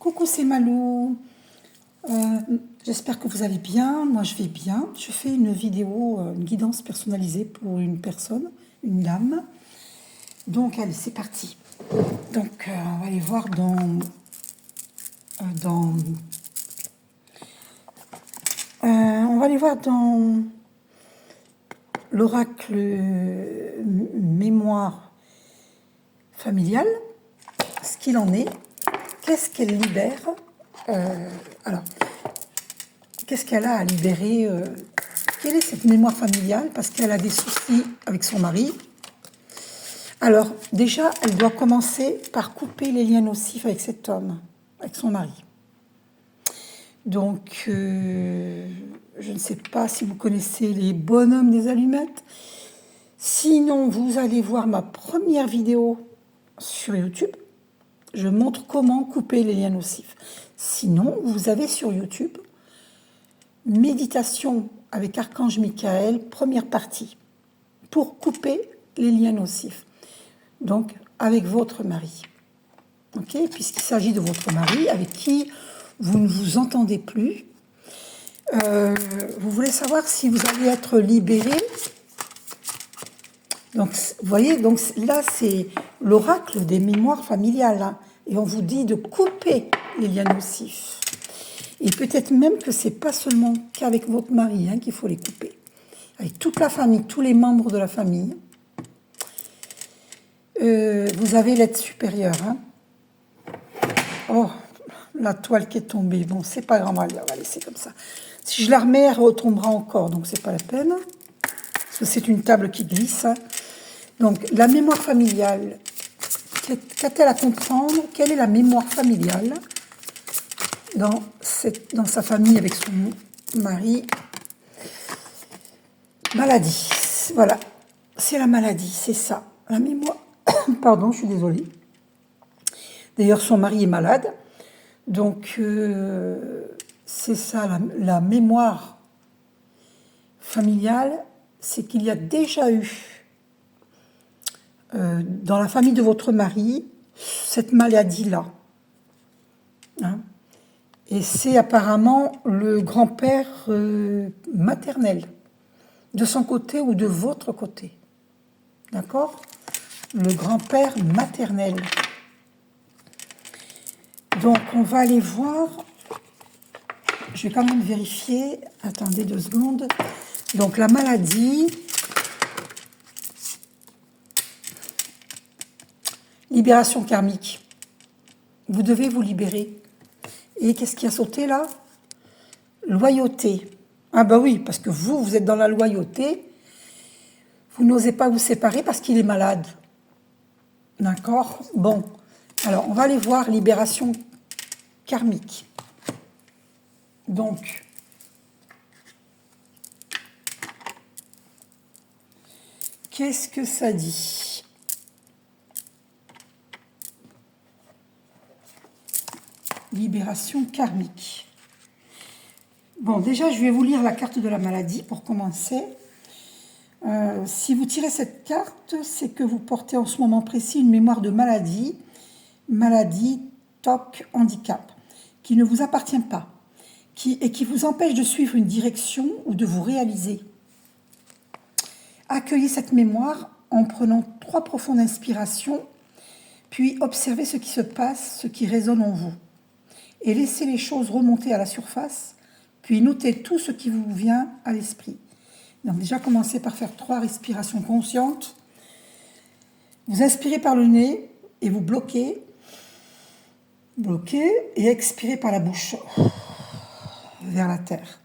Coucou, c'est Malou. J'espère que vous allez bien. Moi, je vais bien. Je fais une vidéo, une guidance personnalisée pour une personne, une dame. Donc, allez, c'est parti. Donc, on va aller voir on va aller voir dans l'oracle mémoire familiale ce qu'il en est. Qu'est-ce qu'elle libère alors, qu'est-ce qu'elle a à libérer quelle est cette mémoire familiale? Parce qu'elle a des soucis avec son mari. Alors, déjà, elle doit commencer par couper les liens nocifs avec cet homme, avec son mari. Donc, je ne sais pas si vous connaissez les bonhommes des allumettes. Sinon, vous allez voir ma première vidéo sur YouTube. Je montre comment couper les liens nocifs. Sinon, vous avez sur YouTube méditation avec Archange Michael, première partie, pour couper les liens nocifs. Donc, avec votre mari. Ok, puisqu'il s'agit de votre mari avec qui vous ne vous entendez plus. Vous voulez savoir si vous allez être libéré. Donc, vous voyez, donc là, c'est l'oracle des mémoires familiales. Hein, et on vous dit de couper les liens nocifs. Et peut-être même que ce n'est pas seulement qu'avec votre mari hein, qu'il faut les couper. Avec toute la famille, tous les membres de la famille. Vous avez l'aide supérieure. Hein. Oh, la toile qui est tombée. Bon, c'est pas grave, on va laisser comme ça. Si je la remets, elle retombera encore, donc c'est pas la peine. Parce que c'est une table qui glisse. Donc, la mémoire familiale. Qu'a-t-elle à comprendre? Quelle est la mémoire familiale dans sa famille avec son mari? Maladie. Voilà. C'est la maladie, c'est ça. La mémoire. Pardon, je suis désolée. D'ailleurs, son mari est malade. Donc, c'est ça, la mémoire familiale, c'est qu'il y a déjà eu, dans la famille de votre mari, cette maladie-là. Hein, et c'est apparemment le grand-père maternel, de son côté ou de votre côté. D'accord? Le grand-père maternel. Donc, on va aller voir. Je vais quand même vérifier. Attendez 2 secondes. Donc, la maladie. Libération karmique. Vous devez vous libérer. Et qu'est-ce qui a sauté là? Loyauté. Ah bah oui, parce que vous êtes dans la loyauté. Vous n'osez pas vous séparer parce qu'il est malade. D'accord? Bon. Alors, on va aller voir libération karmique. Donc, qu'est-ce que ça dit? Libération karmique. Bon, déjà, je vais vous lire la carte de la maladie pour commencer. Si vous tirez cette carte, c'est que vous portez en ce moment précis une mémoire de maladie, TOC, handicap, qui ne vous appartient pas, et qui vous empêche de suivre une direction ou de vous réaliser. Accueillez cette mémoire en prenant 3 profondes inspirations, puis observez ce qui se passe, ce qui résonne en vous. Et laissez les choses remonter à la surface, puis notez tout ce qui vous vient à l'esprit. Donc déjà, commencez par faire 3 respirations conscientes. Vous inspirez par le nez et vous bloquez. Bloquez et expirez par la bouche vers la terre.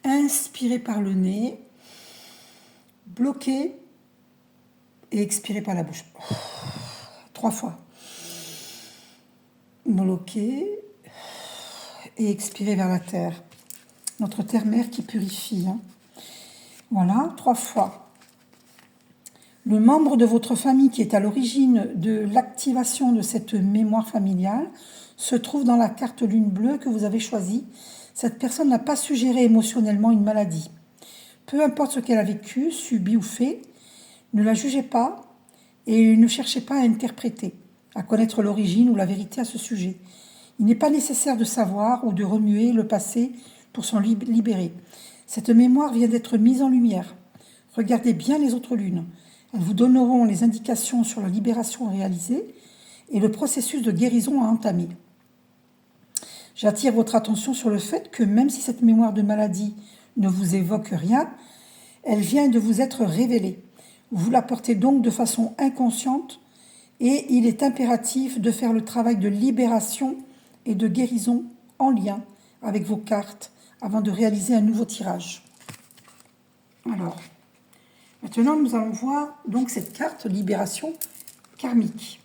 Inspirez par le nez. Bloquez et expirez par la bouche. 3 fois. Bloquez et expirez vers la terre. Notre terre-mère qui purifie. Hein. Voilà, 3 fois. Le membre de votre famille qui est à l'origine de l'activation de cette mémoire familiale se trouve dans la carte lune bleue que vous avez choisie. Cette personne n'a pas suggéré émotionnellement une maladie. Peu importe ce qu'elle a vécu, subi ou fait, ne la jugez pas et ne cherchez pas à interpréter, à connaître l'origine ou la vérité à ce sujet. Il n'est pas nécessaire de savoir ou de remuer le passé pour s'en libérer. Cette mémoire vient d'être mise en lumière. Regardez bien les autres lunes. Elles vous donneront les indications sur la libération à réaliser et le processus de guérison à entamer. J'attire votre attention sur le fait que même si cette mémoire de maladie ne vous évoque rien, elle vient de vous être révélée. Vous la portez donc de façon inconsciente et il est impératif de faire le travail de libération et de guérison en lien avec vos cartes avant de réaliser un nouveau tirage. Alors, maintenant nous allons voir donc cette carte libération karmique.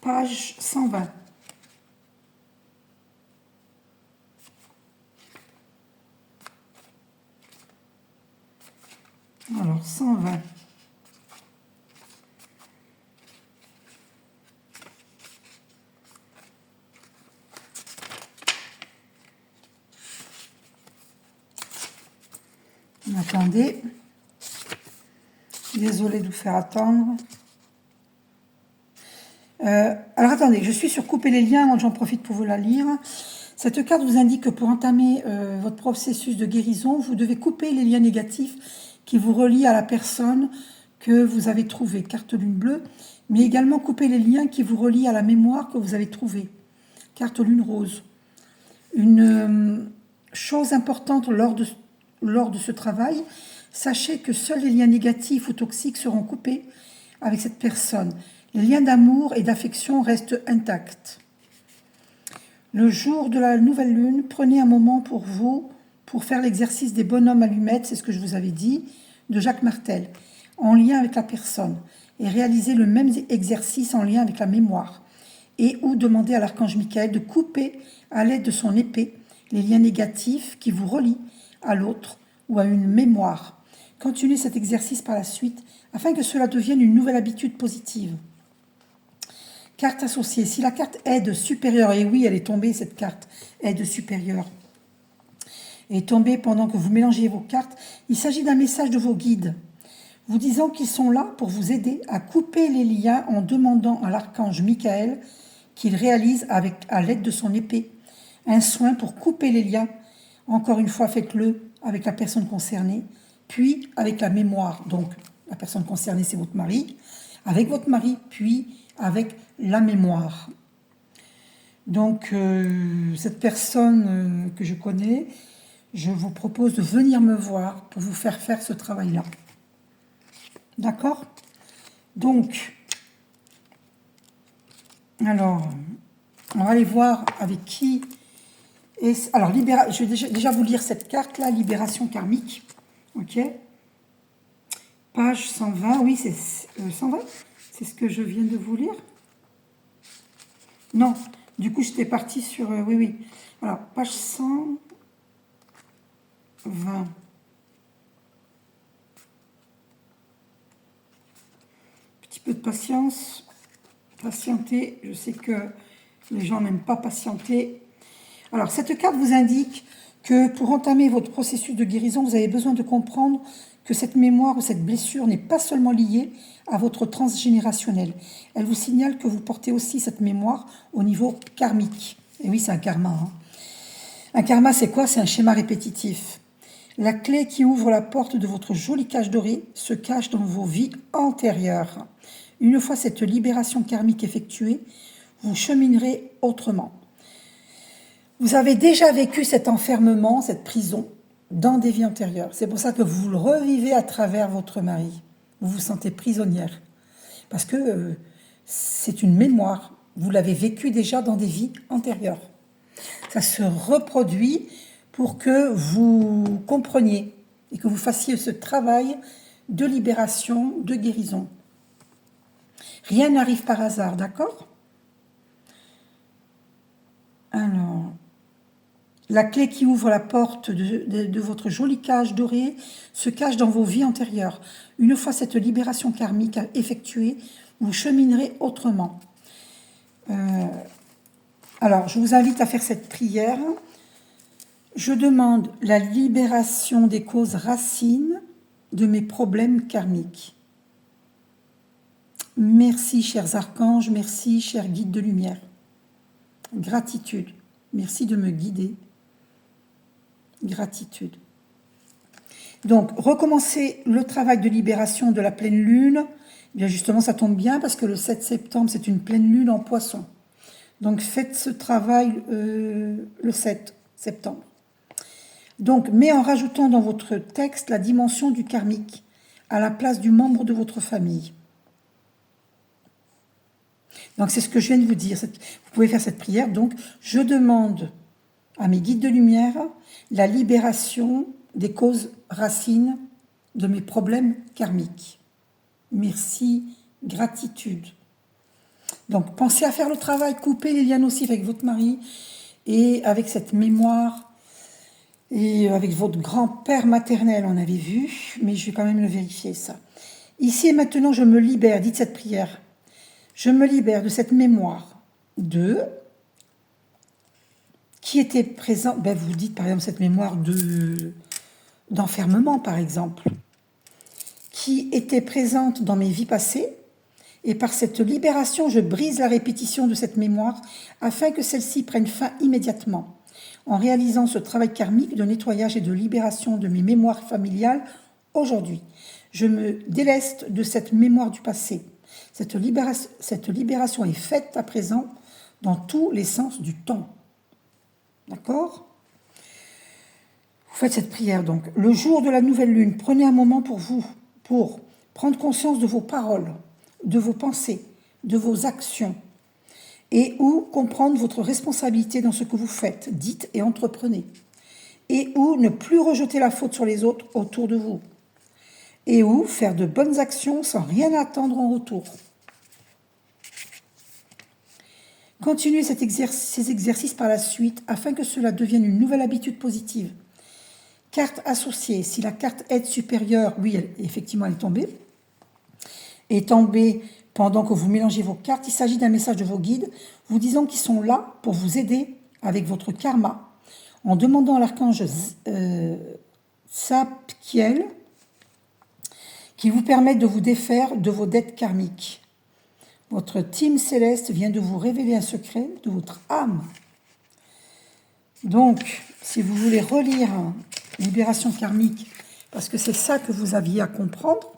Page 120. Alors, 120. Attendez. Désolée de vous faire attendre. Alors attendez, je suis sur couper les liens, j'en profite pour vous la lire. Cette carte vous indique que pour entamer votre processus de guérison, vous devez couper les liens négatifs qui vous relient à la personne que vous avez trouvée, carte lune bleue, mais également couper les liens qui vous relient à la mémoire que vous avez trouvée, carte lune rose. Une chose importante lors de ce travail, sachez que seuls les liens négatifs ou toxiques seront coupés avec cette personne. Les liens d'amour et d'affection restent intacts. Le jour de la nouvelle lune, prenez un moment pour vous, pour faire l'exercice des bonhommes allumettes, c'est ce que je vous avais dit, de Jacques Martel, en lien avec la personne, et réalisez le même exercice en lien avec la mémoire, et ou demandez à l'archange Michael de couper à l'aide de son épée les liens négatifs qui vous relient à l'autre ou à une mémoire. Continuez cet exercice par la suite afin que cela devienne une nouvelle habitude positive. Carte associée. Si la carte aide supérieure, et oui, elle est tombée, cette carte aide supérieure, est tombée pendant que vous mélangiez vos cartes, il s'agit d'un message de vos guides, vous disant qu'ils sont là pour vous aider à couper les liens en demandant à l'archange Michael qu'il réalise à l'aide de son épée un soin pour couper les liens. Encore une fois, faites-le avec la personne concernée, puis avec la mémoire. Donc, la personne concernée, c'est votre mari, avec votre mari, puis avec la mémoire. Donc, cette personne que je connais, je vous propose de venir me voir pour vous faire faire ce travail-là. D'accord? Donc, alors, on va aller voir avec qui... Alors, je vais déjà vous lire cette carte-là, Libération karmique. Ok? Page 120, oui, c'est 120. C'est ce que je viens de vous lire. Non, du coup, j'étais partie sur... oui. Alors, page 120. Petit peu de patience. Patienter. Je sais que les gens n'aiment pas patienter. Alors, cette carte vous indique que pour entamer votre processus de guérison, vous avez besoin de comprendre que cette mémoire ou cette blessure n'est pas seulement liée à votre transgénérationnel. Elle vous signale que vous portez aussi cette mémoire au niveau karmique. Et oui, c'est un karma. Hein. Un karma, c'est quoi? C'est un schéma répétitif. La clé qui ouvre la porte de votre jolie cage dorée se cache dans vos vies antérieures. Une fois cette libération karmique effectuée, vous cheminerez autrement. Vous avez déjà vécu cet enfermement, cette prison, dans des vies antérieures. C'est pour ça que vous le revivez à travers votre mari. Vous vous sentez prisonnière. Parce que c'est une mémoire. Vous l'avez vécu déjà dans des vies antérieures. Ça se reproduit pour que vous compreniez et que vous fassiez ce travail de libération, de guérison. Rien n'arrive par hasard, d'accord? Alors... La clé qui ouvre la porte de votre jolie cage dorée se cache dans vos vies antérieures. Une fois cette libération karmique effectuée, vous cheminerez autrement. Alors, je vous invite à faire cette prière. Je demande la libération des causes racines de mes problèmes karmiques. Merci, chers archanges. Merci, chers guides de lumière. Gratitude. Merci de me guider. Gratitude. Donc, recommencer le travail de libération de la pleine lune. Eh bien justement, ça tombe bien parce que le 7 septembre, c'est une pleine lune en poisson. Donc, faites ce travail le 7 septembre. Donc, mais en rajoutant dans votre texte la dimension du karmique à la place du membre de votre famille. Donc, c'est ce que je viens de vous dire. Vous pouvez faire cette prière. Donc, je demande à mes guides de lumière la libération des causes racines de mes problèmes karmiques. Merci, gratitude. Donc, pensez à faire le travail, coupez les liens nocifs avec votre mari et avec cette mémoire et avec votre grand-père maternel, on avait vu, mais je vais quand même le vérifier, ça. Ici et maintenant, je me libère, dites cette prière. Je me libère de cette mémoire de... qui était présent, ben vous dites par exemple cette mémoire d'enfermement par exemple, qui était présente dans mes vies passées, et par cette libération, je brise la répétition de cette mémoire afin que celle-ci prenne fin immédiatement. En réalisant ce travail karmique de nettoyage et de libération de mes mémoires familiales aujourd'hui, je me déleste de cette mémoire du passé. Cette libération est faite à présent dans tous les sens du temps. D'accord ? Vous faites cette prière donc. Le jour de la nouvelle lune, prenez un moment pour vous, pour prendre conscience de vos paroles, de vos pensées, de vos actions, et ou comprendre votre responsabilité dans ce que vous faites, dites et entreprenez, et ou ne plus rejeter la faute sur les autres autour de vous, et ou faire de bonnes actions sans rien attendre en retour. Continuez ces exercices par la suite afin que cela devienne une nouvelle habitude positive. Carte associée, si la carte aide supérieure, oui, effectivement, elle est tombée pendant que vous mélangez vos cartes. Il s'agit d'un message de vos guides vous disant qu'ils sont là pour vous aider avec votre karma en demandant à l'archange Sapkiel qui vous permette de vous défaire de vos dettes karmiques. Votre team céleste vient de vous révéler un secret de votre âme. Donc, si vous voulez relire Libération karmique, parce que c'est ça que vous aviez à comprendre,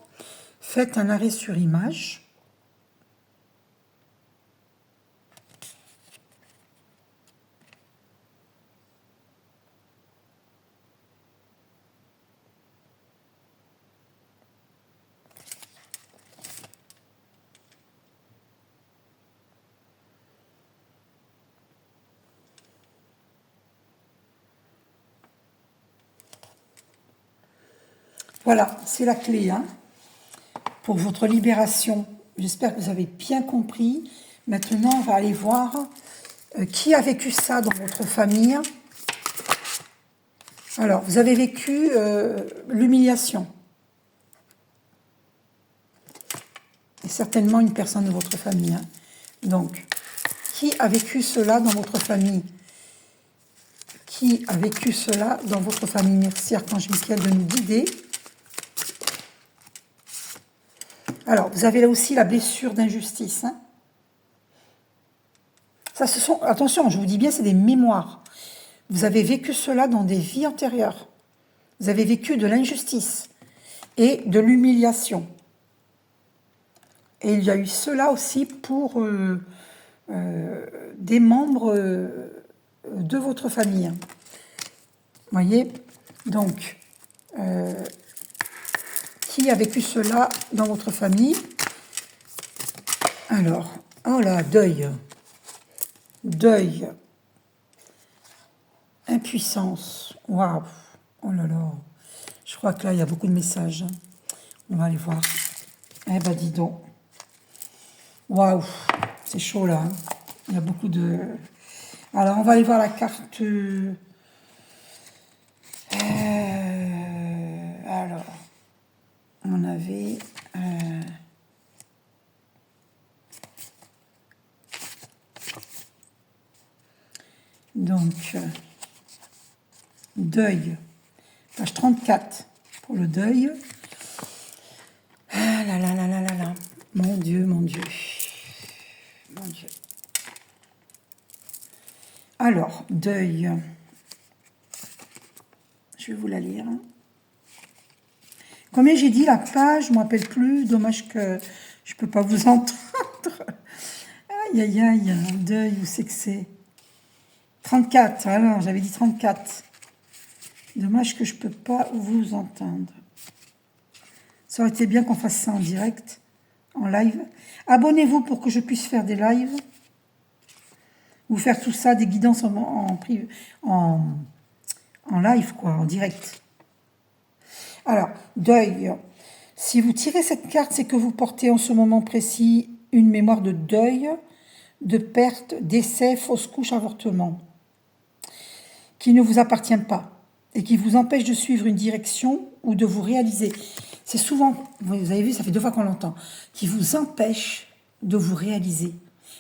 faites un arrêt sur image. Voilà, c'est la clé pour votre libération. J'espère que vous avez bien compris. Maintenant, on va aller voir qui a vécu ça dans votre famille. Alors, vous avez vécu l'humiliation. Et certainement une personne de votre famille. Donc, qui a vécu cela dans votre famille ? Qui a vécu cela dans votre famille ? Merci Archange Michael de nous guider. Alors, vous avez là aussi la blessure d'injustice. Ça, attention, je vous dis bien, c'est des mémoires. Vous avez vécu cela dans des vies antérieures. Vous avez vécu de l'injustice et de l'humiliation. Et il y a eu cela aussi pour des membres de votre famille. Vous voyez ? Donc, qui a vécu cela dans votre famille ? Alors, oh là, deuil. Deuil. Impuissance. Waouh. Oh là là. Je crois que là, il y a beaucoup de messages. On va aller voir. Eh ben, dis donc. Waouh. C'est chaud, là. Il y a beaucoup de... Alors, on va aller voir la carte... Alors, on avait... Donc, deuil. Page 34 pour le deuil. Ah là là là là là là. Mon Dieu, mon Dieu. Mon Dieu. Alors, deuil. Je vais vous la lire. Combien j'ai dit la page, je ne me rappelle plus. Dommage que je ne peux pas vous entendre. Aïe, aïe, aïe. Deuil, où c'est que c'est 34. Alors, j'avais dit 34. Dommage que je ne peux pas vous entendre. Ça aurait été bien qu'on fasse ça en direct, en live. Abonnez-vous pour que je puisse faire des lives. Vous faire tout ça, des guidances en live, quoi, en direct. Alors, deuil. Si vous tirez cette carte, c'est que vous portez en ce moment précis une mémoire de deuil, de perte, décès, fausse couche, avortement, qui ne vous appartient pas et qui vous empêche de suivre une direction ou de vous réaliser. C'est souvent, vous avez vu, ça fait 2 fois qu'on l'entend, qui vous empêche de vous réaliser.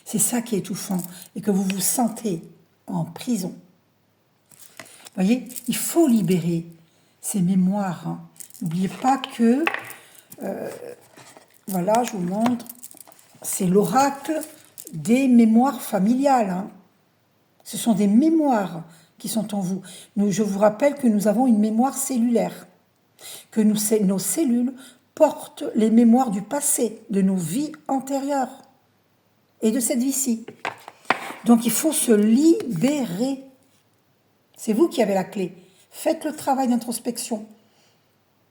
C'est ça qui est étouffant et que vous vous sentez en prison. Vous voyez, il faut libérer ces mémoires. Hein. N'oubliez pas que, voilà, je vous montre, c'est l'oracle des mémoires familiales. Hein. Ce sont des mémoires qui sont en vous. Je vous rappelle que nous avons une mémoire cellulaire, que nos cellules portent les mémoires du passé, de nos vies antérieures et de cette vie-ci. Donc il faut se libérer. C'est vous qui avez la clé. Faites le travail d'introspection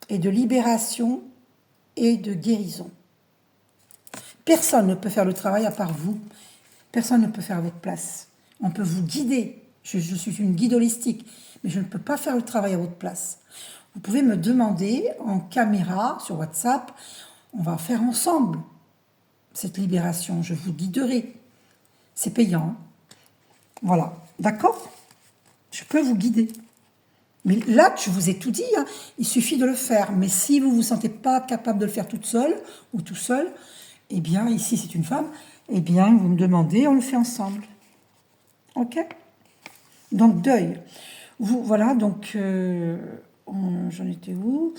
et de libération et de guérison. Personne ne peut faire le travail à part vous. Personne ne peut faire à votre place. On peut vous guider. Je suis une guide holistique, mais je ne peux pas faire le travail à votre place. Vous pouvez me demander en caméra, sur WhatsApp, on va faire ensemble cette libération. Je vous guiderai. C'est payant. Hein. Voilà. D'accord ? Je peux vous guider. Mais là, je vous ai tout dit. Hein. Il suffit de le faire. Mais si vous ne vous sentez pas capable de le faire toute seule ou tout seul, eh bien, ici, c'est une femme, eh bien, vous me demandez, on le fait ensemble. OK ? Donc, deuil. Voilà, donc, j'en étais où ?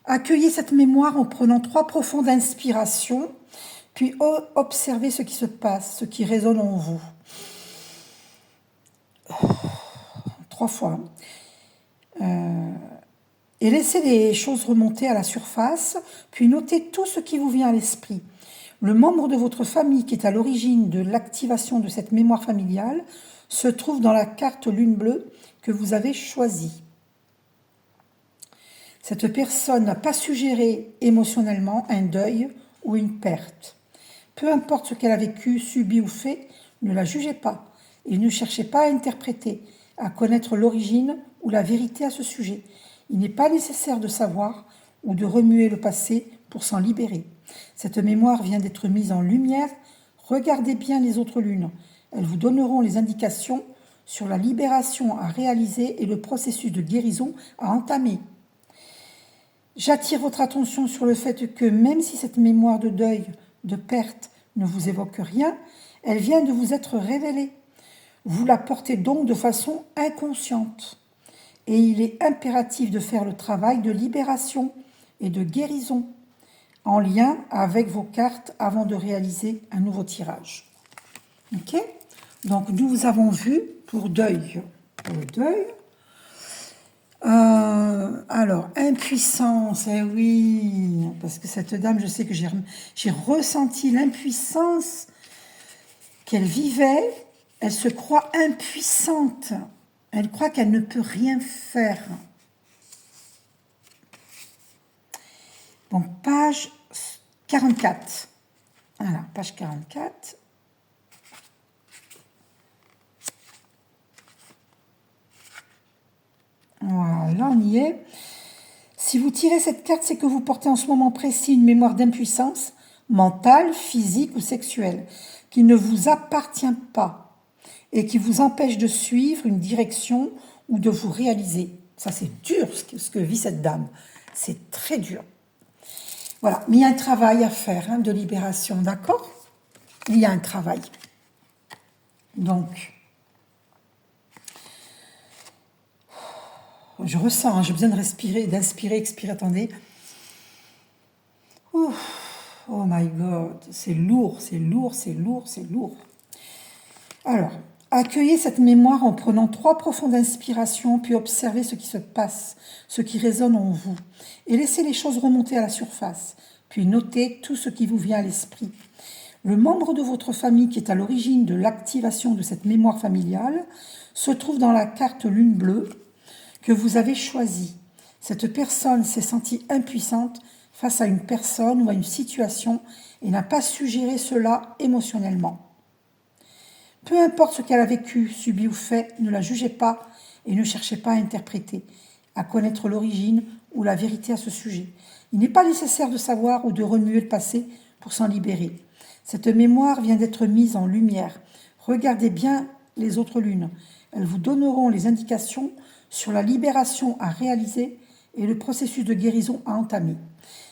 Accueillez cette mémoire en prenant 3 profondes inspirations, puis observez ce qui se passe, ce qui résonne en vous. 3 fois. Et laissez les choses remonter à la surface, puis notez tout ce qui vous vient à l'esprit. Le membre de votre famille qui est à l'origine de l'activation de cette mémoire familiale se trouve dans la carte lune bleue que vous avez choisie. Cette personne n'a pas suggéré émotionnellement un deuil ou une perte. Peu importe ce qu'elle a vécu, subi ou fait, ne la jugez pas et ne cherchez pas à interpréter, à connaître l'origine ou la vérité à ce sujet. Il n'est pas nécessaire de savoir ou de remuer le passé pour s'en libérer. Cette mémoire vient d'être mise en lumière. Regardez bien les autres lunes. Elles vous donneront les indications sur la libération à réaliser et le processus de guérison à entamer. J'attire votre attention sur le fait que même si cette mémoire de deuil, de perte, ne vous évoque rien, elle vient de vous être révélée. Vous la portez donc de façon inconsciente. Et il est impératif de faire le travail de libération et de guérison en lien avec vos cartes avant de réaliser un nouveau tirage. Ok ? Donc, nous avons vu pour deuil. Pour le deuil. Alors, impuissance, eh oui, parce que cette dame, je sais que j'ai ressenti l'impuissance qu'elle vivait. Elle se croit impuissante. Elle croit qu'elle ne peut rien faire. Donc, page 44. Voilà, page 44. Voilà, on y est. Si vous tirez cette carte, c'est que vous portez en ce moment précis une mémoire d'impuissance mentale, physique ou sexuelle qui ne vous appartient pas et qui vous empêche de suivre une direction ou de vous réaliser. Ça, c'est dur ce que vit cette dame. C'est très dur. Voilà, mais il y a un travail à faire de libération, d'accord ? Il y a un travail. Donc, je ressens, j'ai besoin de respirer, d'inspirer, expirer, attendez. Ouf. Oh my God, c'est lourd, c'est lourd, c'est lourd, c'est lourd. Alors, accueillez cette mémoire en prenant 3 profondes inspirations, puis observez ce qui se passe, ce qui résonne en vous, et laissez les choses remonter à la surface, puis notez tout ce qui vous vient à l'esprit. Le membre de votre famille qui est à l'origine de l'activation de cette mémoire familiale se trouve dans la carte lune bleue que vous avez choisie. Cette personne s'est sentie impuissante face à une personne ou à une situation et n'a pas su gérer cela émotionnellement. Peu importe ce qu'elle a vécu, subi ou fait, ne la jugez pas et ne cherchez pas à interpréter, à connaître l'origine ou la vérité à ce sujet. Il n'est pas nécessaire de savoir ou de remuer le passé pour s'en libérer. Cette mémoire vient d'être mise en lumière. Regardez bien les autres lunes. Elles vous donneront les indications sur la libération à réaliser et le processus de guérison à entamer.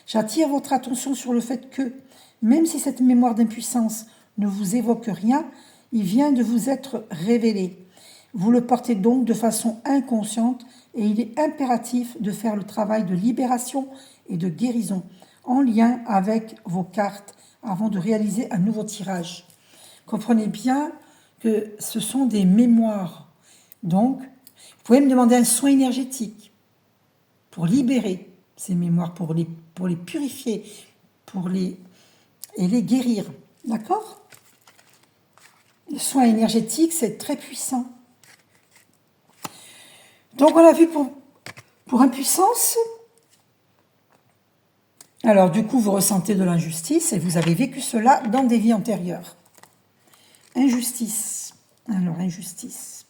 J'attire votre attention sur le fait que, même si cette mémoire d'impuissance ne vous évoque rien, il vient de vous être révélé. Vous le portez donc de façon inconsciente et il est impératif de faire le travail de libération et de guérison en lien avec vos cartes avant de réaliser un nouveau tirage. Comprenez bien que ce sont des mémoires. Donc, vous pouvez me demander un soin énergétique pour libérer ces mémoires, pour les purifier, et les guérir. D'accord ? Le soin énergétique, c'est très puissant. Donc, on a vu pour impuissance. Alors, du coup, vous ressentez de l'injustice et vous avez vécu cela dans des vies antérieures. Injustice. Alors, injustice.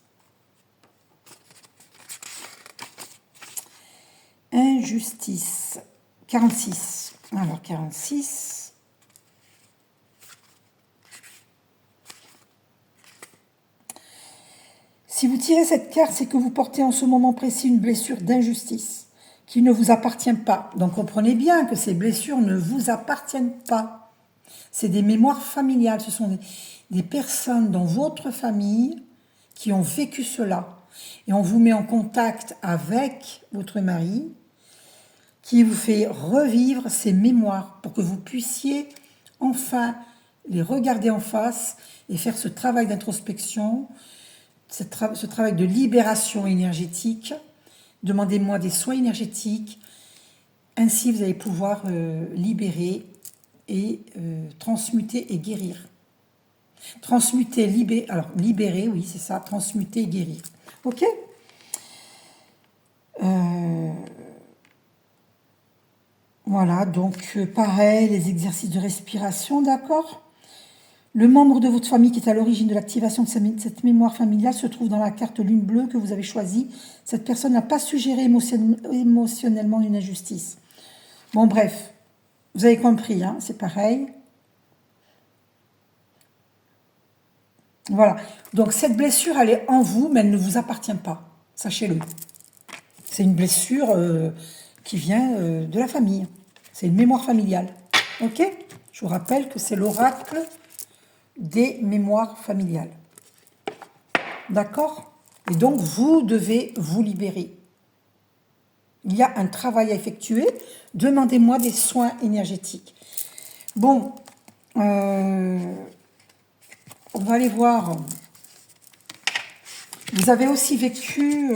Injustice. 46. Alors, 46. Si vous tirez cette carte, c'est que vous portez en ce moment précis une blessure d'injustice qui ne vous appartient pas. Donc comprenez bien que ces blessures ne vous appartiennent pas. C'est des mémoires familiales, ce sont des personnes dans votre famille qui ont vécu cela. Et on vous met en contact avec votre mari qui vous fait revivre ces mémoires pour que vous puissiez enfin les regarder en face et faire ce travail d'introspection, ce travail de libération énergétique. Demandez-moi des soins énergétiques. Ainsi, vous allez pouvoir libérer et transmuter et guérir. Transmuter, libérer, oui, c'est ça. Transmuter et guérir. Ok ? Voilà, donc pareil, les exercices de respiration, d'accord ? Le membre de votre famille qui est à l'origine de l'activation de cette mémoire familiale se trouve dans la carte lune bleue que vous avez choisie. Cette personne n'a pas su gérer émotionnellement une injustice. Bon, bref, vous avez compris, hein, c'est pareil. Voilà, donc cette blessure, elle est en vous, mais elle ne vous appartient pas, sachez-le. C'est une blessure qui vient de la famille. C'est une mémoire familiale. Ok ? Je vous rappelle que c'est l'oracle des mémoires familiales. D'accord ? Et donc, vous devez vous libérer. Il y a un travail à effectuer. Demandez-moi des soins énergétiques. Bon, on va aller voir. Vous avez aussi vécu...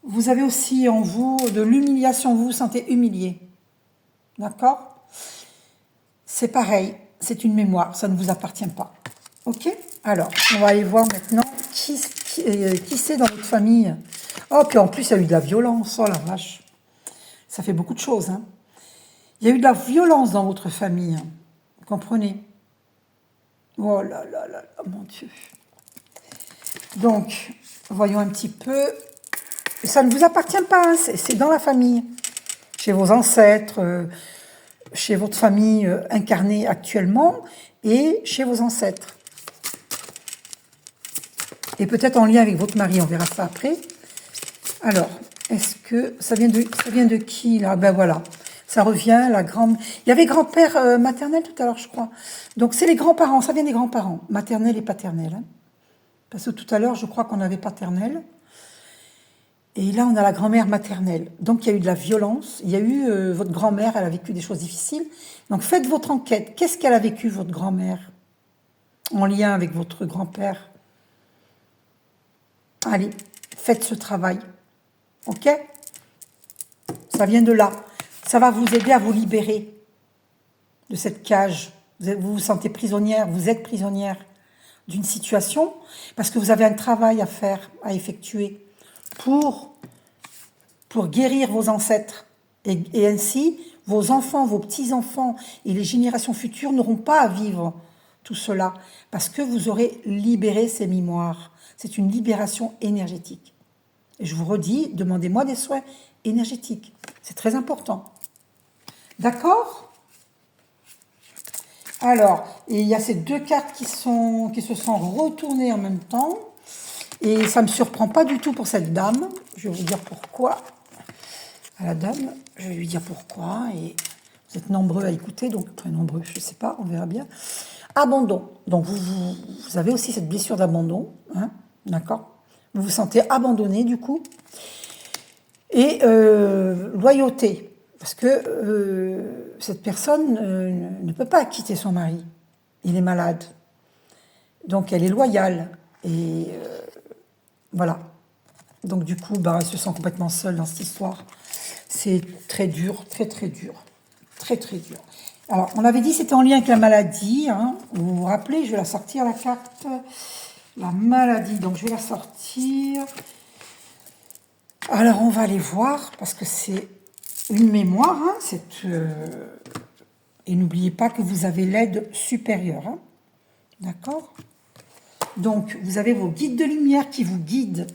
vous avez aussi en vous de l'humiliation. Vous vous sentez humilié. D'accord ? C'est pareil. C'est une mémoire. Ça ne vous appartient pas. Ok ? Alors, on va aller voir maintenant qui c'est dans votre famille. Oh, puis en plus, il y a eu de la violence. Oh la vache. Ça fait beaucoup de choses. Hein. Il y a eu de la violence dans votre famille. Vous comprenez ? Oh là là là là, mon Dieu. Donc, voyons un petit peu. Ça ne vous appartient pas. Hein. C'est dans la famille. Chez vos ancêtres, chez votre famille incarnée actuellement et chez vos ancêtres. Et peut-être en lien avec votre mari, on verra ça après. Alors, est-ce que ça vient de qui là? Ben voilà, ça revient, la grande... Il y avait grand-père maternel tout à l'heure, je crois. Donc c'est les grands-parents, ça vient des grands-parents, maternel et paternel. Hein. Parce que tout à l'heure, je crois qu'on avait paternel. Et là, on a la grand-mère maternelle. Donc, il y a eu de la violence. Il y a eu votre grand-mère, elle a vécu des choses difficiles. Donc, faites votre enquête. Qu'est-ce qu'elle a vécu, votre grand-mère, en lien avec votre grand-père? Allez, faites ce travail. Ok? Ça vient de là. Ça va vous aider à vous libérer de cette cage. Vous vous sentez prisonnière, vous êtes prisonnière d'une situation parce que vous avez un travail à faire, à effectuer pour guérir vos ancêtres. Et ainsi, vos enfants, vos petits-enfants et les générations futures n'auront pas à vivre tout cela parce que vous aurez libéré ces mémoires. C'est une libération énergétique. Et je vous redis, demandez-moi des soins énergétiques. C'est très important. D'accord? Alors, il y a ces deux cartes qui se sont retournées en même temps. Et ça ne me surprend pas du tout pour cette dame. Je vais vous dire pourquoi. À la dame, je vais lui dire pourquoi. Et vous êtes nombreux à écouter, donc très nombreux, je ne sais pas, on verra bien. Abandon. Donc vous avez aussi cette blessure d'abandon. Hein, d'accord? Vous vous sentez abandonné du coup. Et loyauté. Parce que cette personne ne peut pas quitter son mari. Il est malade. Donc elle est loyale. Et voilà. Donc du coup, elle se sent complètement seule dans cette histoire. C'est très dur, très très dur. Très très dur. Alors, on avait dit que c'était en lien avec la maladie. Hein. Vous vous rappelez, je vais la sortir la carte. La maladie, donc je vais la sortir. Alors, on va aller voir, parce que c'est une mémoire. Hein, et n'oubliez pas que vous avez l'aide supérieure. Hein. D'accord? Donc, vous avez vos guides de lumière qui vous guident.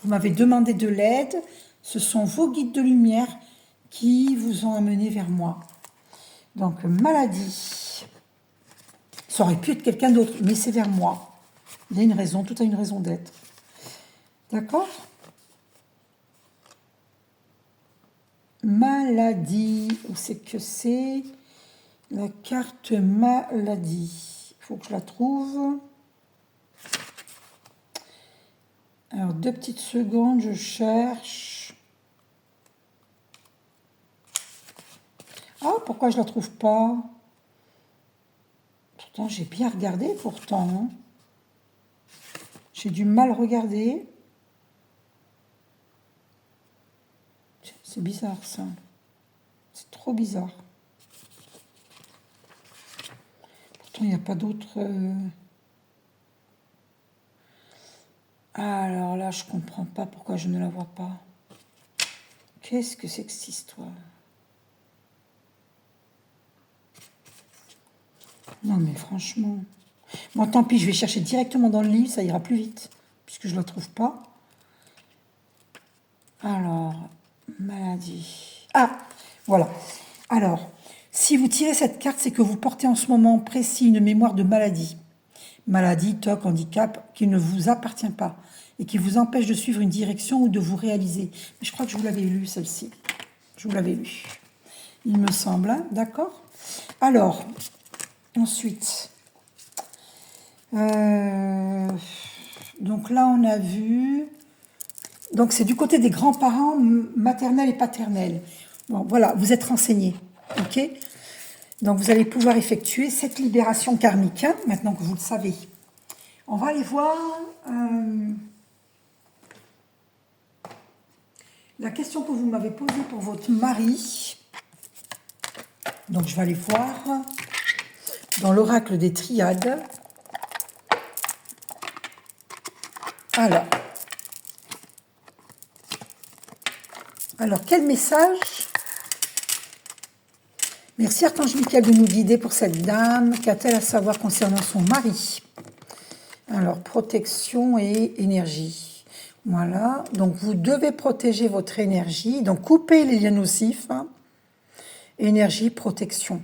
Vous m'avez demandé de l'aide. Ce sont vos guides de lumière qui vous ont amené vers moi. Donc, maladie. Ça aurait pu être quelqu'un d'autre, mais c'est vers moi. Il y a une raison, tout a une raison d'être. D'accord? Maladie. Où c'est que c'est? La carte maladie. Il faut que je la trouve. Alors, 2 petites secondes, je cherche. Ah, pourquoi je ne la trouve pas? Pourtant, j'ai bien regardé, pourtant. Hein. J'ai du mal regarder. C'est bizarre, ça. C'est trop bizarre. Pourtant, il n'y a pas d'autre... Alors là, je comprends pas pourquoi je ne la vois pas. Qu'est-ce que c'est que cette histoire? Non, mais franchement... Bon, tant pis, je vais chercher directement dans le livre, ça ira plus vite, puisque je ne la trouve pas. Alors, maladie... Ah, voilà. Alors, si vous tirez cette carte, c'est que vous portez en ce moment précis une mémoire de maladie. Maladie, TOC, handicap, qui ne vous appartient pas et qui vous empêche de suivre une direction ou de vous réaliser. Mais je crois que je vous l'avais lu, celle-ci. Je vous l'avais lu. Il me semble, hein, d'accord? Alors, ensuite... donc là, on a vu... Donc, c'est du côté des grands-parents maternels et paternels. Bon, voilà, vous êtes renseignés, ok? Donc, vous allez pouvoir effectuer cette libération karmique, hein, maintenant que vous le savez. On va aller voir la question que vous m'avez posée pour votre mari. Donc, je vais aller voir dans l'oracle des triades. Alors, quel message? Merci Archange Michael de nous guider pour cette dame. Qu'a-t-elle à savoir concernant son mari? Alors, protection et énergie. Voilà. Donc, vous devez protéger votre énergie. Donc, coupez les liens nocifs. Hein. Énergie, protection.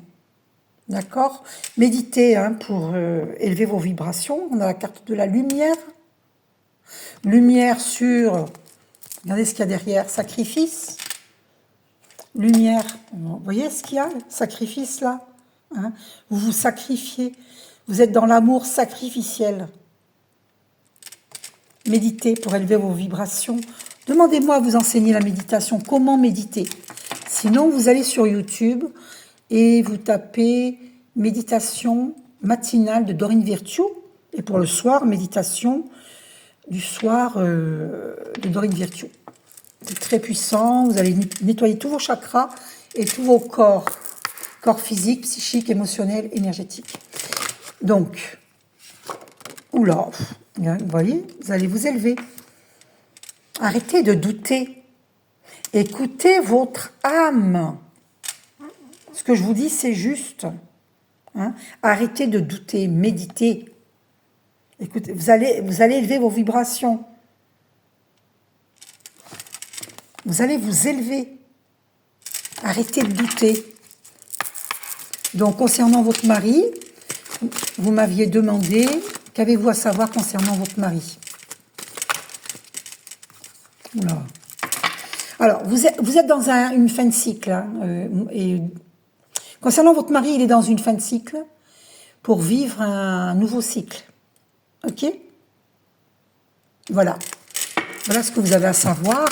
D'accord? Méditez hein, pour élever vos vibrations. On a la carte de la lumière. Lumière sur... Regardez ce qu'il y a derrière. Sacrifice. Lumière. Vous voyez ce qu'il y a? Sacrifice là. Hein? Vous vous sacrifiez. Vous êtes dans l'amour sacrificiel. Méditez pour élever vos vibrations, Demandez-moi à vous enseigner la méditation, comment méditer. Sinon, vous allez sur YouTube et vous tapez méditation matinale de Dorine Virtue. Et pour le soir, méditation du soir de Dorine Virtue. C'est très puissant, vous allez nettoyer tous vos chakras et tous vos corps physique, psychique, émotionnel, énergétique. Donc, oula, vous voyez, vous allez vous élever. Arrêtez de douter. Écoutez votre âme. Ce que je vous dis, c'est juste. Hein? Arrêtez de douter, méditez. Écoutez, vous allez élever vos vibrations. Vous allez vous élever. Arrêtez de douter. Donc, concernant votre mari, vous m'aviez demandé, qu'avez-vous à savoir concernant votre mari? Oula. Alors, vous êtes dans une fin de cycle. Hein, et concernant votre mari, il est dans une fin de cycle pour vivre un nouveau cycle. Ok? Voilà. Voilà ce que vous avez à savoir.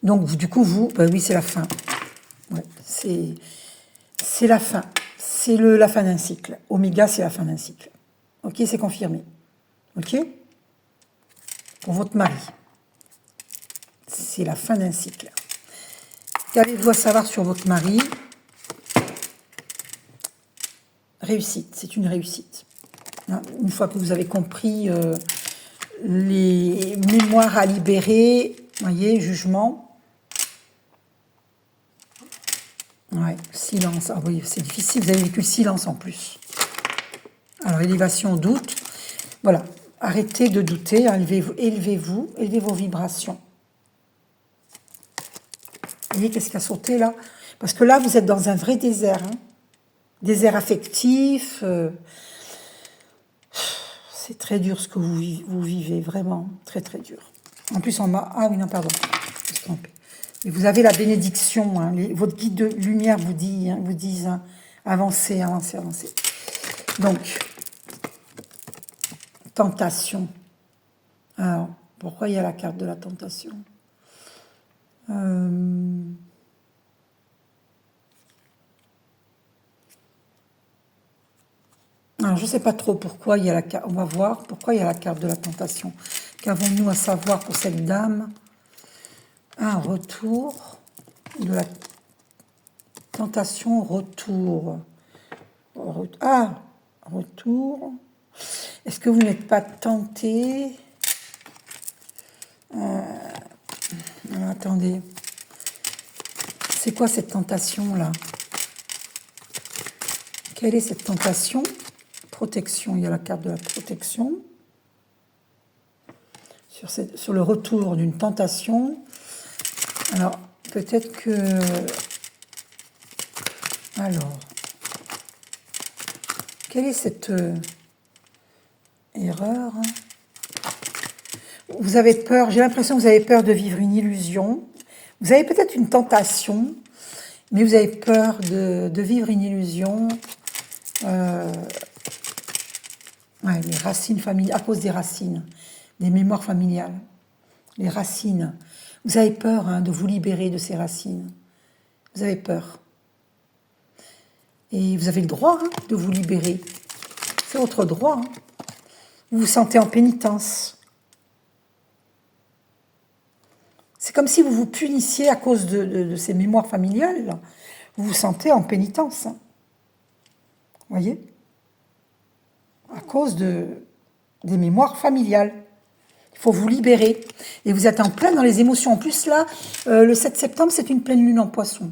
Donc, du coup, ben oui, c'est la fin. Ouais, c'est la fin. C'est la fin d'un cycle. Oméga, c'est la fin d'un cycle. Ok, c'est confirmé. Ok? Pour votre mari. C'est la fin d'un cycle. Qu'avez-vous à savoir sur votre mari? Réussite, c'est une réussite. Une fois que vous avez compris les mémoires à libérer, voyez, jugement. Ouais, silence. Ah oui, c'est difficile, vous avez vécu le silence en plus. Alors, élévation, doute. Voilà, arrêtez de douter, élevez vos vibrations. Vous voyez qu'est-ce qui a sauté là? Parce que là, vous êtes dans un vrai désert. Hein? Désert affectif. C'est très dur ce que vous vivez, vraiment. Très, très dur. En plus, ah oui, non, pardon. Je me suis trompée. Et vous avez la bénédiction. Hein? Votre guide de lumière vous disent hein, avancez, avancez, avancez. Donc, tentation. Alors, pourquoi il y a la carte de la tentation? Alors, je ne sais pas trop pourquoi il y a la carte. On va voir pourquoi il y a la carte de la tentation. Qu'avons-nous à savoir pour cette dame? Un retour de la tentation, retour. Retour. Est-ce que vous n'êtes pas tenté? Attendez. C'est quoi cette tentation-là? Quelle est cette tentation? Protection, il y a la carte de la protection. Sur le retour d'une tentation. Alors, peut-être que... Alors, quelle est cette erreur? Vous avez peur, j'ai l'impression que vous avez peur de vivre une illusion. Vous avez peut-être une tentation, mais vous avez peur de vivre une illusion. Ouais, les racines familiales, à cause des racines, des mémoires familiales. Les racines. Vous avez peur hein, de vous libérer de ces racines. Vous avez peur. Et vous avez le droit hein, de vous libérer. C'est votre droit. Hein. Vous vous sentez en pénitence. C'est comme si vous vous punissiez à cause de ces mémoires familiales. Là. Vous vous sentez en pénitence. Hein. Vous voyez? À cause des mémoires familiales. Il faut vous libérer. Et vous êtes en plein dans les émotions. En plus, là, le 7 septembre, c'est une pleine lune en poisson.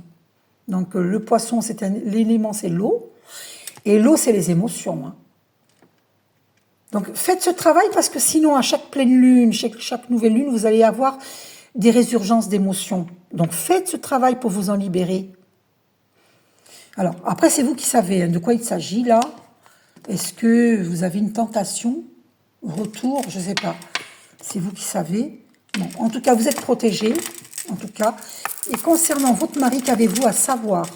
Donc, le poisson, l'élément, c'est l'eau. Et l'eau, c'est les émotions. Hein. Donc, faites ce travail parce que sinon, à chaque pleine lune, chaque nouvelle lune, vous allez avoir des résurgences d'émotions. Donc, faites ce travail pour vous en libérer. Alors, après, c'est vous qui savez hein, de quoi il s'agit, là. Est-ce que vous avez une tentation? Retour? Je ne sais pas. C'est vous qui savez. Bon, en tout cas, vous êtes protégés. En tout cas. Et concernant votre mari, qu'avez-vous à savoir?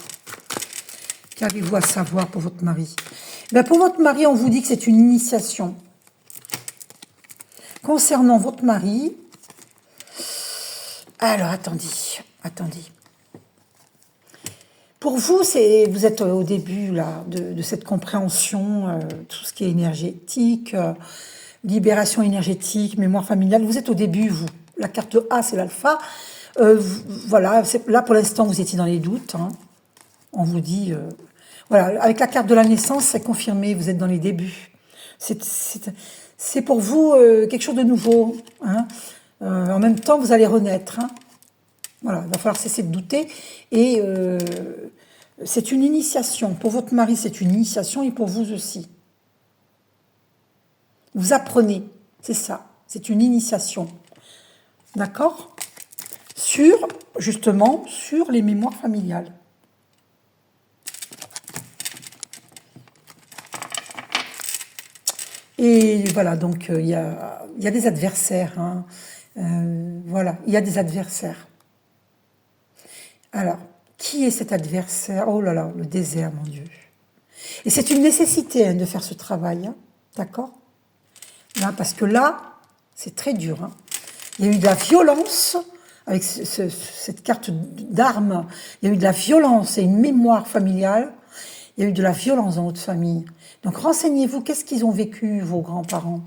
Qu'avez-vous à savoir pour votre mari? Ben, pour votre mari, on vous dit que c'est une initiation. Concernant votre mari, Alors, attendez, attendez. Pour vous, vous êtes au début là, de cette compréhension, tout ce qui est énergétique, libération énergétique, mémoire familiale. Vous êtes au début, vous. La carte A, c'est l'alpha. Voilà, là pour l'instant, vous étiez dans les doutes. Hein. On vous dit... voilà, avec la carte de la naissance, c'est confirmé, vous êtes dans les débuts. C'est pour vous quelque chose de nouveau. Hein. En même temps, vous allez renaître. Hein. Voilà, il va falloir cesser de douter. Et c'est une initiation. Pour votre mari, c'est une initiation et pour vous aussi. Vous apprenez, c'est ça. C'est une initiation. D'accord? Justement, sur les mémoires familiales. Et voilà, donc il y a des adversaires. Hein. Voilà, il y a des adversaires. Alors, qui est cet adversaire? Oh là là, le désert, mon Dieu. Et c'est une nécessité hein, de faire ce travail, hein, d'accord? Là, parce que là, c'est très dur. Hein. Il y a eu de la violence, avec cette carte d'armes, il y a eu de la violence et une mémoire familiale, il y a eu de la violence dans votre famille. Donc renseignez-vous, qu'est-ce qu'ils ont vécu, vos grands-parents?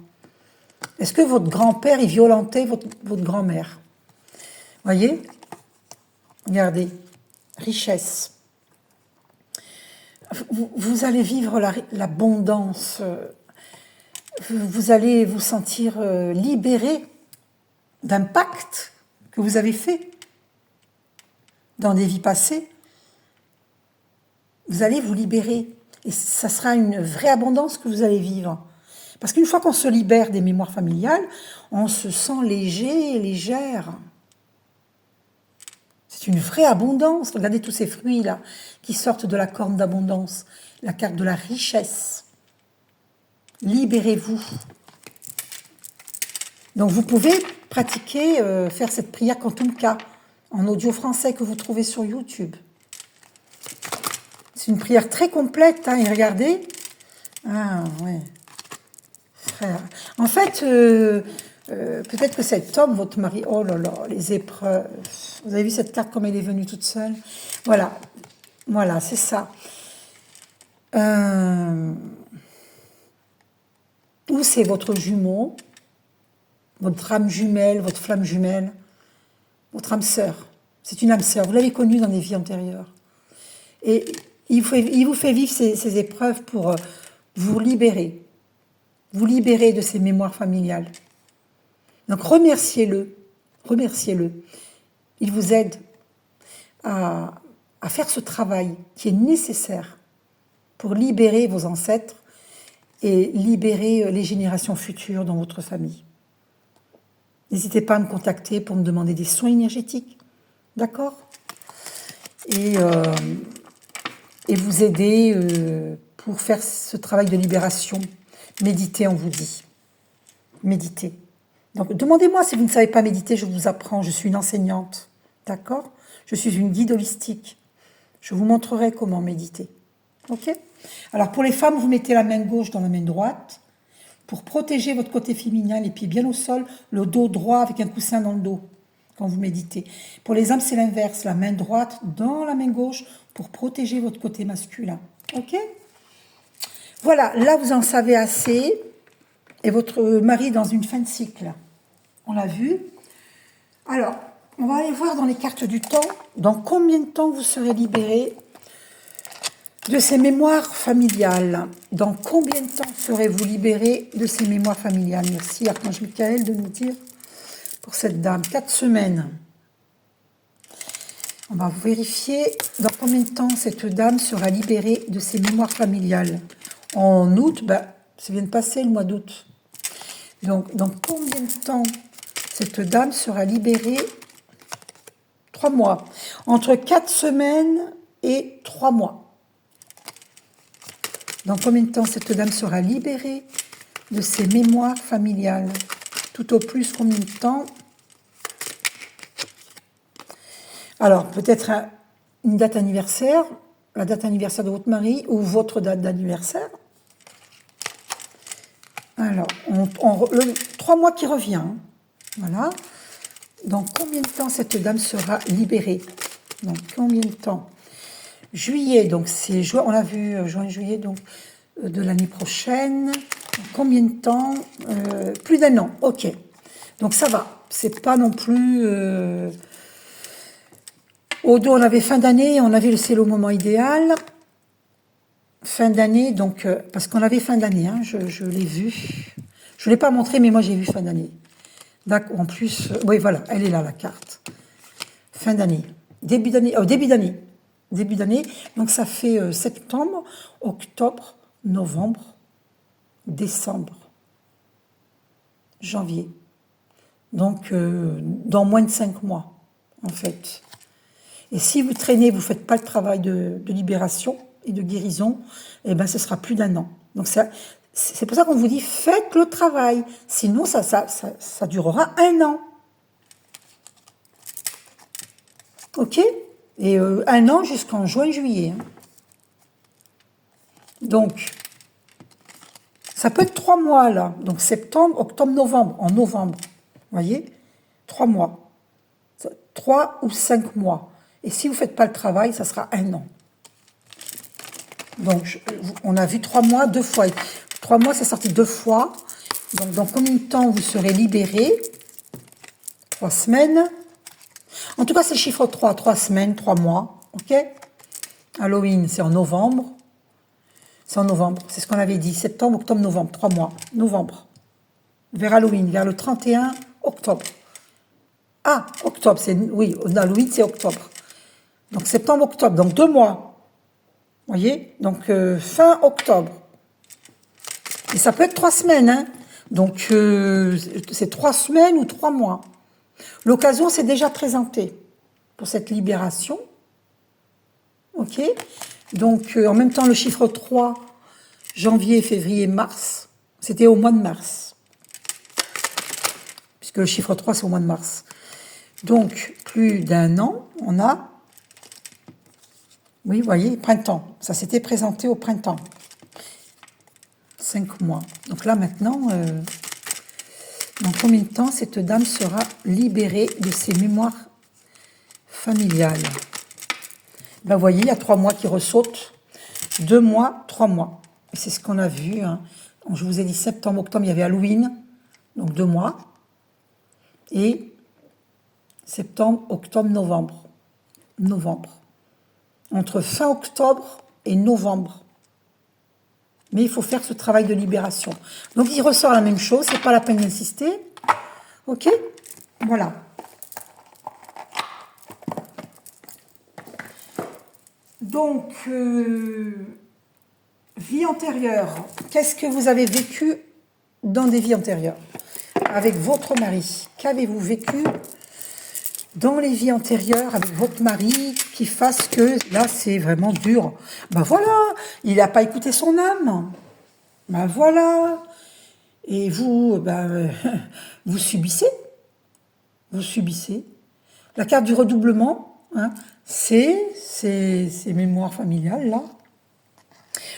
Est-ce que votre grand-père, il violentait votre grand-mère? Voyez? Regardez, richesse. Vous allez vivre l'abondance. Vous allez vous sentir libéré d'un pacte que vous avez fait dans des vies passées. Vous allez vous libérer. Et ça sera une vraie abondance que vous allez vivre. Parce qu'une fois qu'on se libère des mémoires familiales, on se sent léger et légère. C'est une vraie abondance. Regardez tous ces fruits-là qui sortent de la corne d'abondance. La carte de la richesse. Libérez-vous. Donc vous pouvez pratiquer, faire cette prière Quantum K en audio français que vous trouvez sur YouTube. C'est une prière très complète, hein, et regardez. Ah, ouais. Frère. En fait, peut-être que cet homme, votre mari, oh là là, les épreuves. Vous avez vu cette carte comme elle est venue toute seule? Voilà, voilà, c'est ça. Où c'est votre jumeau, votre âme jumelle, votre flamme jumelle, votre âme sœur. C'est une âme sœur, vous l'avez connue dans des vies antérieures. Et il vous fait vivre ces épreuves pour vous libérer de ces mémoires familiales. Donc remerciez-le, remerciez-le. Il vous aide à faire ce travail qui est nécessaire pour libérer vos ancêtres et libérer les générations futures dans votre famille. N'hésitez pas à me contacter pour me demander des soins énergétiques, d'accord? Et vous aider pour faire ce travail de libération. Méditez, on vous dit. Méditez. Donc, demandez-moi si vous ne savez pas méditer, je vous apprends. Je suis une enseignante, d'accord? Je suis une guide holistique. Je vous montrerai comment méditer. Ok? Alors, pour les femmes, vous mettez la main gauche dans la main droite pour protéger votre côté féminin, les pieds bien au sol, le dos droit avec un coussin dans le dos quand vous méditez. Pour les hommes, c'est l'inverse, la main droite dans la main gauche pour protéger votre côté masculin. Ok? Voilà, là vous en savez assez. Et votre mari est dans une fin de cycle. On l'a vu. Alors, on va aller voir dans les cartes du temps, dans combien de temps vous serez libéré de ces mémoires familiales. Dans combien de temps serez-vous libéré de ces mémoires familiales? Merci Archange Michael de nous dire pour cette dame. 4 semaines. On va vérifier dans combien de temps cette dame sera libérée de ses mémoires familiales. En août, ça vient de passer le mois d'août. Donc, dans combien de temps cette dame sera libérée? 3 mois. Entre 4 semaines et 3 mois. Dans combien de temps cette dame sera libérée de ses mémoires familiales? Tout au plus, combien de temps? Alors, peut-être une date anniversaire, la date anniversaire de votre mari ou votre date d'anniversaire. Alors, 3 mois qui revient. Voilà. Dans combien de temps cette dame sera libérée? Dans combien de temps? Juillet, donc c'est juin, on a vu juin, juillet, donc de l'année prochaine. Combien de temps? Plus d'un an, ok. Donc ça va, c'est pas non plus... Au dos, on avait fin d'année, on avait c'est le moment idéal. Fin d'année, donc, parce qu'on avait fin d'année, hein, je l'ai vu. Je ne l'ai pas montré, mais moi j'ai vu fin d'année. D'accord, en plus, oui voilà, elle est là la carte. Fin d'année, début d'année, début d'année, donc ça fait septembre, octobre, novembre, décembre, janvier. Donc dans moins de 5 mois, en fait. Et si vous traînez, vous ne faites pas le travail de libération et de guérison, eh ben ce sera plus d'un an. Donc c'est pour ça qu'on vous dit, faites le travail. Sinon, ça durera un an. Ok? Et un an jusqu'en juin-juillet. Hein. Donc, ça peut être 3 mois, là. Donc, septembre, octobre, novembre. En novembre. Vous voyez? 3 mois. 3 ou 5 mois. Et si vous ne faites pas le travail, ça sera un an. Donc, on a vu 3 mois, 2 fois. 3 mois, c'est sorti 2 fois. Donc, dans combien de temps vous serez libéré? 3 semaines. En tout cas, c'est le chiffre 3. 3 semaines, 3 mois. OK? Halloween, c'est en novembre. C'est en novembre. C'est ce qu'on avait dit. Septembre, octobre, novembre. 3 mois. Novembre. Vers Halloween, vers le 31 octobre. Ah, octobre, c'est... Oui, Halloween, c'est octobre. Donc, septembre, octobre. Donc, 2 mois. Vous voyez? Donc, fin octobre. Et ça peut être 3 semaines. Hein. Donc, c'est 3 semaines ou 3 mois. L'occasion s'est déjà présentée pour cette libération. OK? Donc, en même temps, le chiffre 3, janvier, février, mars, c'était au mois de mars. Puisque le chiffre 3, c'est au mois de mars. Donc, plus d'un an, on a... Oui, vous voyez, printemps. Ça s'était présenté au printemps. 5 mois. Donc là, maintenant, dans combien de temps cette dame sera libérée de ses mémoires familiales? Ben, vous voyez, il y a 3 mois qui ressautent. 2 mois, 3 mois. Et c'est ce qu'on a vu. Hein. Je vous ai dit septembre, octobre, il y avait Halloween. Donc 2 mois. Et septembre, octobre, novembre. Novembre. Entre fin octobre et novembre. Mais il faut faire ce travail de libération. Donc, il ressort la même chose. C'est pas la peine d'insister. OK? Voilà. Donc, vie antérieure. Qu'est-ce que vous avez vécu dans des vies antérieures? Avec votre mari. Qu'avez-vous vécu dans les vies antérieures avec votre mari qui fasse que là c'est vraiment dur? Ben voilà, il n'a pas écouté son âme. Ben voilà. Et vous, vous subissez. Vous subissez. La carte du redoublement, hein, c'est ces mémoires familiales là.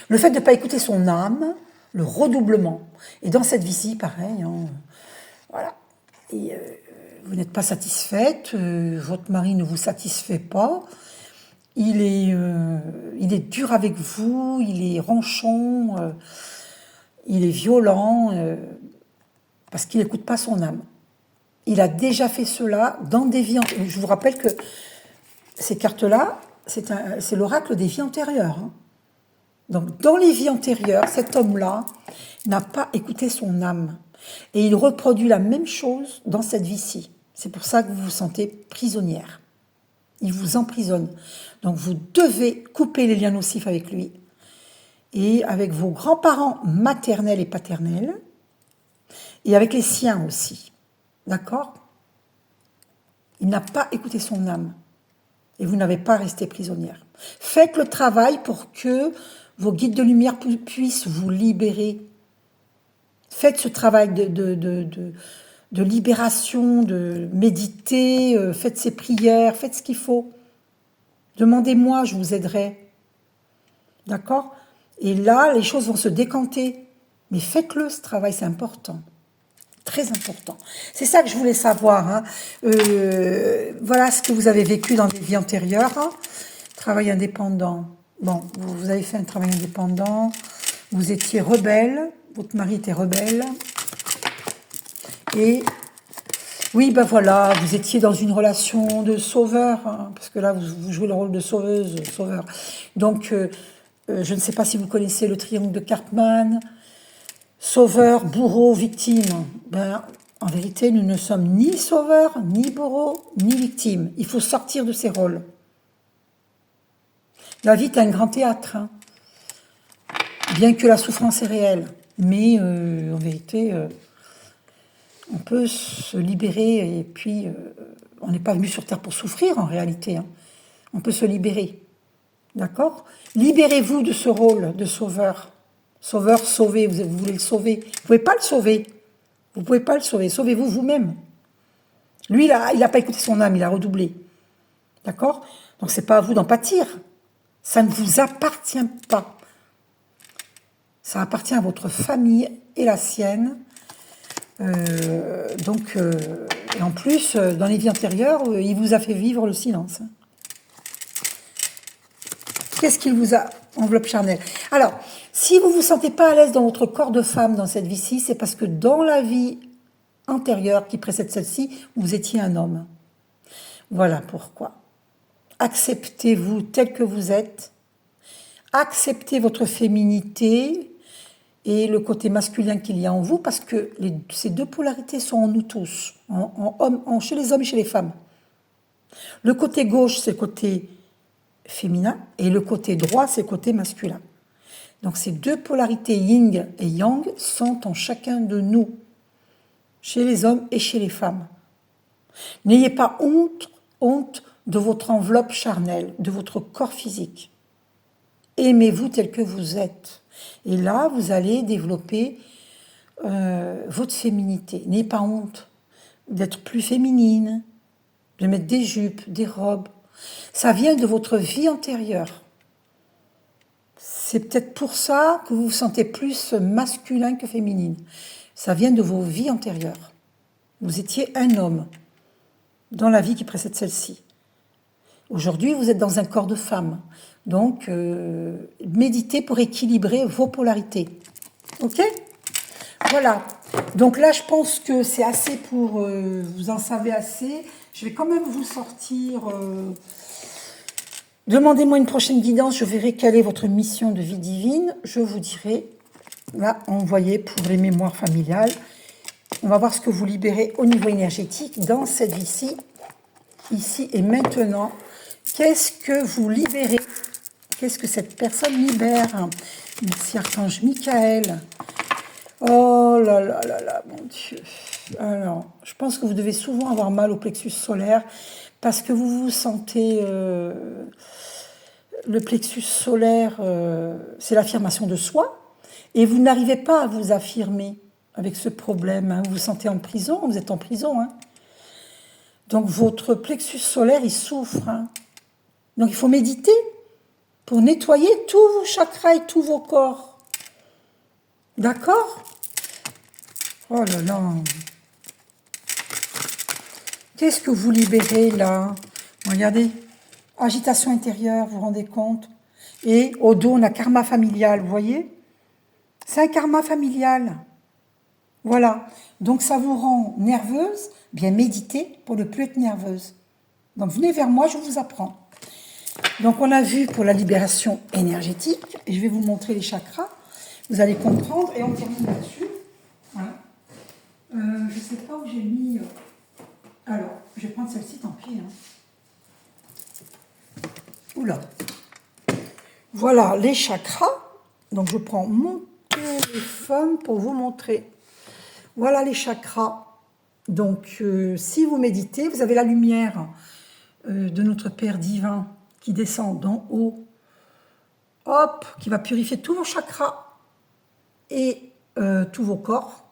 Le fait de ne pas écouter son âme, le redoublement. Et dans cette vie-ci, pareil, hein, voilà. Et vous n'êtes pas satisfaite, votre mari ne vous satisfait pas, il est dur avec vous, il est ronchon, il est violent, parce qu'il n'écoute pas son âme. Il a déjà fait cela dans des vies antérieures. Je vous rappelle que ces cartes-là, c'est l'oracle des vies antérieures. Hein. Donc, dans les vies antérieures, cet homme-là n'a pas écouté son âme. Et il reproduit la même chose dans cette vie-ci. C'est pour ça que vous vous sentez prisonnière. Il vous emprisonne. Donc, vous devez couper les liens nocifs avec lui. Et avec vos grands-parents maternels et paternels. Et avec les siens aussi. D'accord? Il n'a pas écouté son âme. Et vous n'avez pas resté prisonnière. Faites le travail pour que vos guides de lumière puissent vous libérer. Faites ce travail de libération, de méditer, faites ces prières, faites ce qu'il faut. Demandez-moi, je vous aiderai. D'accord? Et là, les choses vont se décanter. Mais faites-le, ce travail, c'est important. Très important. C'est ça que je voulais savoir. Hein. Voilà ce que vous avez vécu dans des vies antérieures. Hein. Travail indépendant. Bon, vous avez fait un travail indépendant. Vous étiez rebelle. Votre mari était rebelle. Et oui, ben voilà, vous étiez dans une relation de sauveur. Hein, parce que là, vous jouez le rôle de sauveuse, sauveur. Donc, je ne sais pas si vous connaissez le triangle de Karpman. Sauveur, bourreau, victime. Ben, en vérité, nous ne sommes ni sauveurs, ni bourreaux, ni victimes. Il faut sortir de ces rôles. La vie est un grand théâtre, hein. Bien que la souffrance est réelle. Mais en vérité, on peut se libérer et puis on n'est pas venu sur Terre pour souffrir en réalité. Hein. On peut se libérer. D'accord? Libérez-vous de ce rôle de sauveur. Sauveur, sauver, vous voulez le sauver. Vous ne pouvez pas le sauver. Vous ne pouvez pas le sauver. Sauvez-vous vous-même. Lui, il n'a pas écouté son âme, il a redoublé. D'accord? Donc, ce n'est pas à vous d'en pâtir. Ça ne vous appartient pas. Ça appartient à votre famille et la sienne. Et en plus, dans les vies antérieures, il vous a fait vivre le silence. Qu'est-ce qu'il vous a enveloppe charnelle? Alors, si vous ne vous sentez pas à l'aise dans votre corps de femme dans cette vie-ci, c'est parce que dans la vie antérieure qui précède celle-ci, vous étiez un homme. Voilà pourquoi. Acceptez-vous tel que vous êtes. Acceptez votre féminité et le côté masculin qu'il y a en vous, parce que ces deux polarités sont en nous tous, chez les hommes et chez les femmes. Le côté gauche, c'est le côté féminin, et le côté droit, c'est le côté masculin. Donc ces deux polarités yin et yang sont en chacun de nous, chez les hommes et chez les femmes. N'ayez pas honte de votre enveloppe charnelle, de votre corps physique. Aimez-vous tel que vous êtes. Et là, vous allez développer votre féminité. N'ayez pas honte d'être plus féminine, de mettre des jupes, des robes. Ça vient de votre vie antérieure. C'est peut-être pour ça que vous vous sentez plus masculin que féminine. Ça vient de vos vies antérieures. Vous étiez un homme dans la vie qui précède celle-ci. Aujourd'hui, vous êtes dans un corps de femme. Donc, méditez pour équilibrer vos polarités. OK? Voilà. Donc là, je pense que c'est assez pour... vous en savez assez. Je vais quand même vous sortir... Demandez-moi une prochaine guidance. Je verrai quelle est votre mission de vie divine. Je vous dirai, là, envoyé pour les mémoires familiales. On va voir ce que vous libérez au niveau énergétique dans cette vie-ci. Ici et maintenant. Qu'est-ce que vous libérez? Qu'est-ce que cette personne libère? Merci Archange Michael. Oh là là là là, mon Dieu. Alors, je pense que vous devez souvent avoir mal au plexus solaire parce que vous vous sentez... le plexus solaire, c'est l'affirmation de soi. Et vous n'arrivez pas à vous affirmer avec ce problème. Hein. Vous vous sentez en prison, vous êtes en prison. Hein. Donc votre plexus solaire, il souffre. Hein. Donc il faut méditer pour nettoyer tous vos chakras et tous vos corps. D'accord? Oh là là. Qu'est-ce que vous libérez là? Regardez. Agitation intérieure, vous vous rendez compte? Et au dos, on a karma familial, vous voyez? C'est un karma familial. Voilà. Donc ça vous rend nerveuse, bien méditez pour ne plus être nerveuse. Donc venez vers moi, je vous apprends. Donc on a vu pour la libération énergétique, et je vais vous montrer les chakras, vous allez comprendre, et on termine là-dessus. Voilà. Je ne sais pas où j'ai mis... Alors, je vais prendre celle-ci, tant pis. Hein. Oula. Voilà les chakras. Donc je prends mon téléphone pour vous montrer. Voilà les chakras. Donc si vous méditez, vous avez la lumière de notre Père divin qui descend d'en haut, hop, qui va purifier tous vos chakras et tous vos corps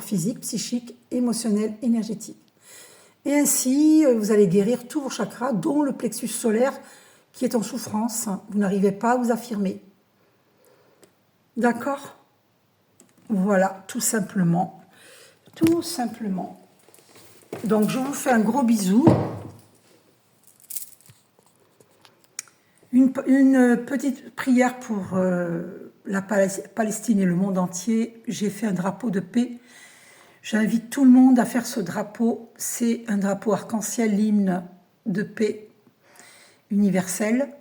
physiques, psychiques, émotionnels, énergétiques. Et ainsi, vous allez guérir tous vos chakras, dont le plexus solaire qui est en souffrance. Vous n'arrivez pas à vous affirmer. D'accord? Voilà, tout simplement. tout simplement. Donc, je vous fais un gros bisou. Une petite prière pour la Palestine et le monde entier. J'ai fait un drapeau de paix. J'invite tout le monde à faire ce drapeau. C'est un drapeau arc-en-ciel, l'hymne de paix universel.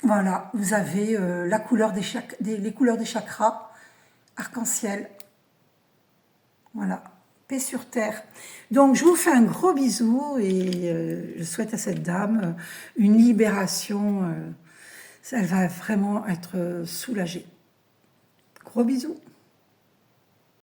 Voilà, vous avez la couleur les couleurs des chakras, arc-en-ciel. Voilà, paix sur terre. Donc, je vous fais un gros bisou et je souhaite à cette dame une libération. Elle va vraiment être soulagée. Gros bisous.